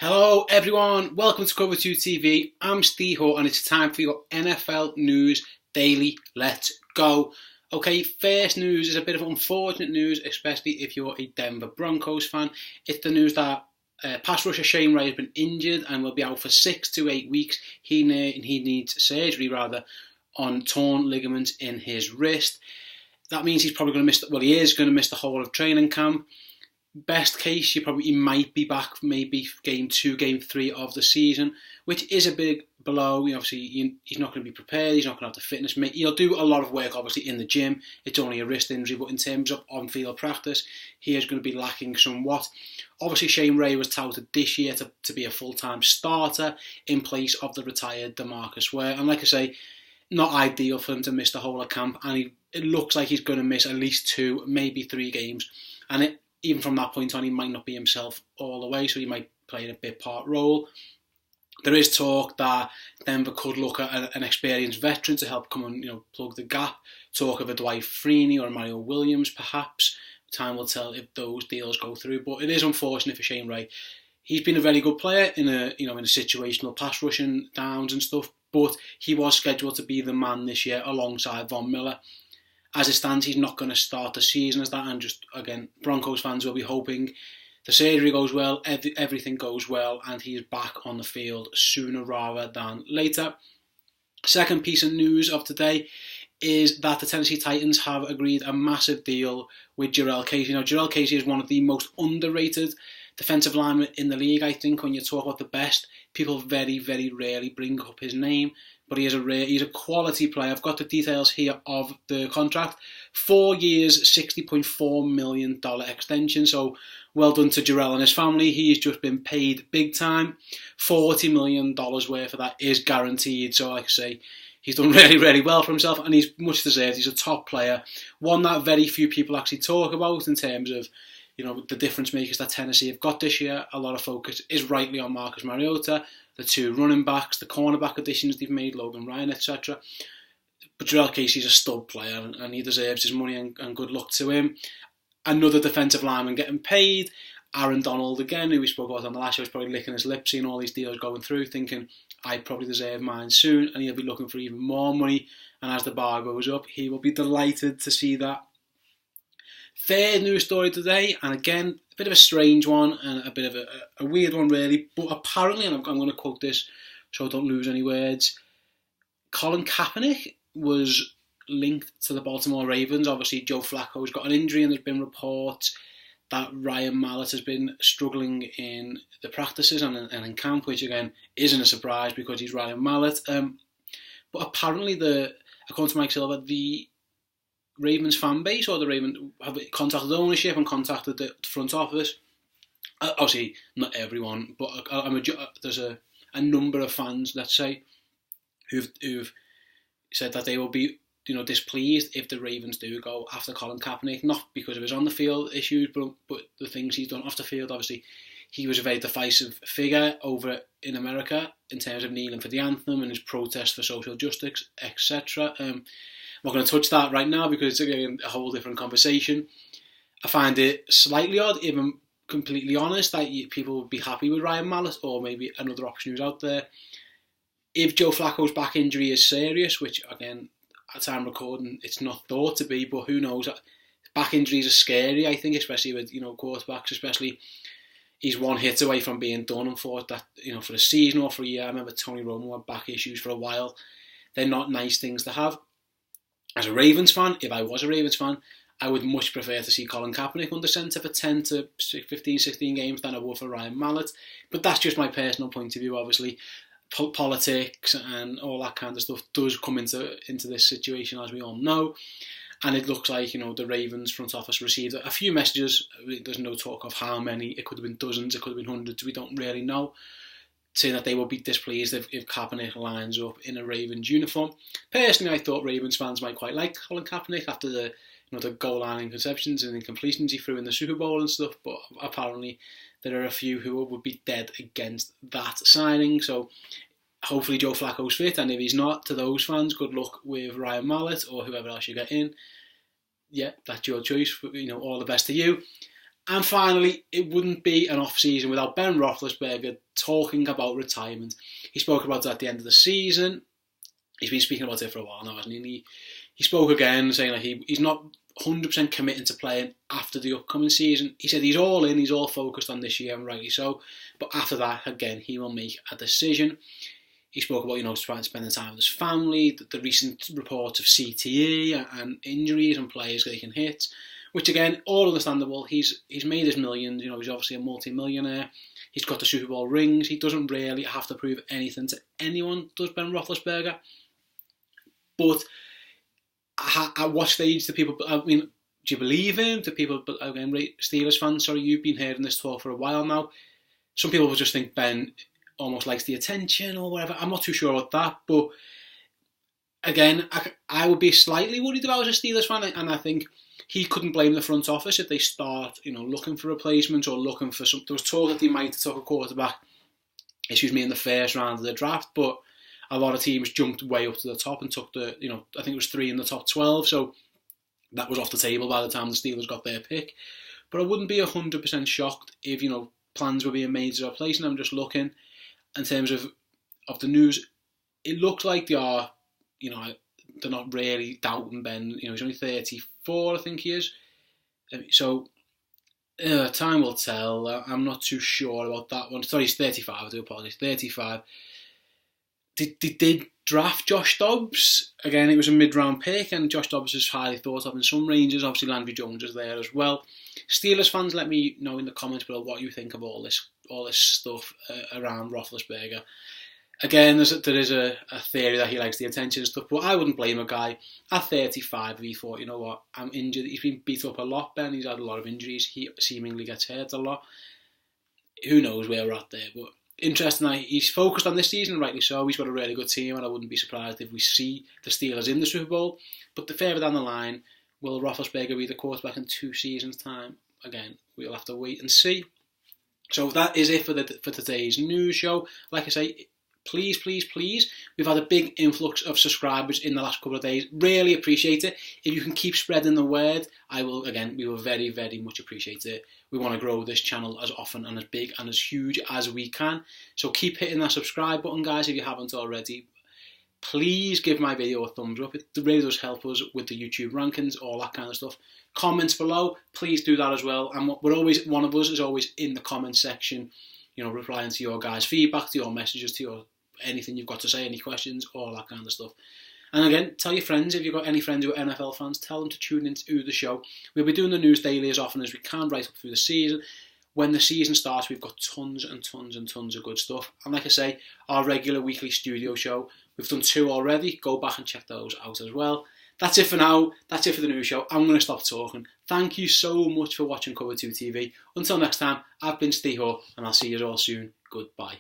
Hello everyone, welcome to Cover 2 TV. I'm Steve Ho and it's time for your NFL News Daily. Let's go. Okay, first news is a bit of unfortunate news, especially if you're a Denver Broncos fan. It's the news that pass rusher Shane Ray has been injured and will be out for 6 to 8 weeks. He needs surgery on torn ligaments in his wrist. That means he's probably going to he is going to miss the whole of training camp. Best case, he might be back maybe game 2, game 3 of the season, which is a big blow. Obviously, he's not going to be prepared. He's not going to have the fitness. He'll do a lot of work, obviously, in the gym. It's only a wrist injury, but in terms of on-field practice, he is going to be lacking somewhat. Obviously, Shane Ray was touted this year to be a full-time starter in place of the retired DeMarcus Ware. And like I say, not ideal for him to miss the whole of camp. And it looks like he's going to miss at least 2, maybe 3 games. And even from that point on, he might not be himself all the way, so he might play a bit part role. There is talk that Denver could look at an experienced veteran to help come and plug the gap. Talk of a Dwight Freeney or a Mario Williams, perhaps. Time will tell if those deals go through. But it is unfortunate for Shane Ray. He's been a very good player in a situational pass rushing downs and stuff. But he was scheduled to be the man this year alongside Von Miller. As it stands, he's not going to start the season as that, and just, again, Broncos fans will be hoping the surgery goes well, everything goes well, and he is back on the field sooner rather than later. Second piece of news of today is that the Tennessee Titans have agreed a massive deal with Jurrell Casey. Now, Jurrell Casey is one of the most underrated defensive linemen in the league. I think when you talk about the best, people very, very rarely bring up his name. But he's a quality player. I've got the details here of the contract. 4 years, $60.4 million extension. So well done to Jurrell and his family. He's just been paid big time. $40 million worth of that is guaranteed. So like I say, he's done really, really well for himself and he's much deserved. He's a top player. One that very few people actually talk about in terms of the difference makers that Tennessee have got this year. A lot of focus is rightly on Marcus Mariota, the 2 running backs, the cornerback additions they've made, Logan Ryan, etc. But Jurrell Casey's a stud player and he deserves his money and good luck to him. Another defensive lineman getting paid, Aaron Donald again, who we spoke about on the last show, is probably licking his lips, seeing all these deals going through, thinking, I probably deserve mine soon, and he'll be looking for even more money. And as the bar goes up, he will be delighted to see that. Third news story today, and again, a bit of a strange one and a bit of a weird one really, but apparently, and I'm going to quote this so I don't lose any words, Colin Kaepernick was linked to the Baltimore Ravens. Obviously, Joe Flacco's got an injury and there's been reports that Ryan Mallett has been struggling in the practices and in camp, which again isn't a surprise because he's Ryan Mallett. But apparently, according to Mike Silver, the Ravens fan base or the Ravens have contacted ownership and contacted the front office. Obviously, not everyone, but there's a number of fans, let's say, who've said that they will be displeased if the Ravens do go after Colin Kaepernick, not because of his on-the-field issues, but the things he's done off the field. Obviously, he was a very divisive figure over in America in terms of kneeling for the anthem and his protest for social justice, etc. I'm not going to touch that right now because it's again a whole different conversation. I find it slightly odd, if I'm completely honest, that people would be happy with Ryan Mallett or maybe another option who's out there. If Joe Flacco's back injury is serious, which again, at time recording, it's not thought to be, but who knows? Back injuries are scary, I think, especially with quarterbacks, especially he's one hit away from being done and for that for a season or for a year. I remember Tony Romo had back issues for a while. They're not nice things to have. As a Ravens fan, if I was a Ravens fan, I would much prefer to see Colin Kaepernick under centre for 10 to 15, 16 games than I would for Ryan Mallett. But that's just my personal point of view, obviously. Politics and all that kind of stuff does come into this situation, as we all know. And it looks like, the Ravens front office received a few messages. There's no talk of how many. It could have been dozens, it could have been hundreds. We don't really know. Saying that they will be displeased if Kaepernick lines up in a Ravens uniform. Personally, I thought Ravens fans might quite like Colin Kaepernick after the goal line interceptions and incompletions he threw in the Super Bowl and stuff, but apparently there are a few who would be dead against that signing. So hopefully Joe Flacco's fit, and if he's not, to those fans, good luck with Ryan Mallett or whoever else you get in. Yeah, that's your choice. All the best to you. And finally, it wouldn't be an off-season without Ben Roethlisberger talking about retirement. He spoke about it at the end of the season. He's been speaking about it for a while now, hasn't he? He spoke again, saying like he's not 100% committing to playing after the upcoming season. He said he's all in, he's all focused on this year, and rightly so. But after that, again, he will make a decision. He spoke about, trying to spend the time with his family, the recent reports of CTE and injuries and players they can hit, which again, all understandable. He's made his millions. He's obviously a multi-millionaire. He's got the Super Bowl rings. He doesn't really have to prove anything to anyone, does Ben Roethlisberger? But at what stage do people, do you believe him? Do people, again, Steelers fans, sorry, you've been hearing this talk for a while now. Some people will just think Ben almost likes the attention or whatever. I'm not too sure about that, but again, I would be slightly worried if I was a Steelers fan, and I think he couldn't blame the front office if they start, looking for replacements or looking for some. There was talk that they might have took a quarterback, in the first round of the draft, but a lot of teams jumped way up to the top and took I think it was 3 in the top 12, so that was off the table by the time the Steelers got their pick. But I wouldn't be 100% shocked if, plans were being made to replace, and I'm just looking in terms of the news. It looks like they are, they're not really doubting Ben. He's only 34, I think he is. So, time will tell. I'm not too sure about that one. Sorry, he's 35, I do apologise. 35. They did draft Josh Dobbs. Again, it was a mid-round pick, and Josh Dobbs is highly thought of in some ranges. Obviously, Landry Jones is there as well. Steelers fans, let me know in the comments below what you think of all this stuff around Roethlisberger. Again, there is a theory that he likes the attention and stuff, but I wouldn't blame a guy at 35 if he thought, you know what, I'm injured. He's been beat up a lot, Ben. He's had a lot of injuries. He seemingly gets hurt a lot. Who knows where we're at there, but interesting that he's focused on this season, rightly so. He's got a really good team, and I wouldn't be surprised if we see the Steelers in the Super Bowl. But the further down the line, will Roethlisberger be the quarterback in 2 seasons' time? Again, we'll have to wait and see. So that is it for today's news show. Like I say, please, we've had a big influx of subscribers in the last couple of days. Really appreciate it. If you can keep spreading the word, we will very, very much appreciate it. We want to grow this channel as often and as big and as huge as we can. So keep hitting that subscribe button, guys, if you haven't already. Please give my video a thumbs up. It really does help us with the YouTube rankings, all that kind of stuff. Comments below, please do that as well. And one of us is always in the comments section, replying to your guys' feedback, to your messages, to your anything you've got to say, any questions, all that kind of stuff. And again, tell your friends, if you've got any friends who are NFL fans, tell them to tune into the show. We'll be doing the news daily as often as we can right up through the season. When the season starts, we've got tons and tons and tons of good stuff. And like I say, our regular weekly studio show, we've done 2 already. Go back and check those out as well. That's it for now. That's it for the news show. I'm going to stop talking. Thank you so much for watching Cover 2 TV. Until next time, I've been Steve Hoare, and I'll see you all soon. Goodbye.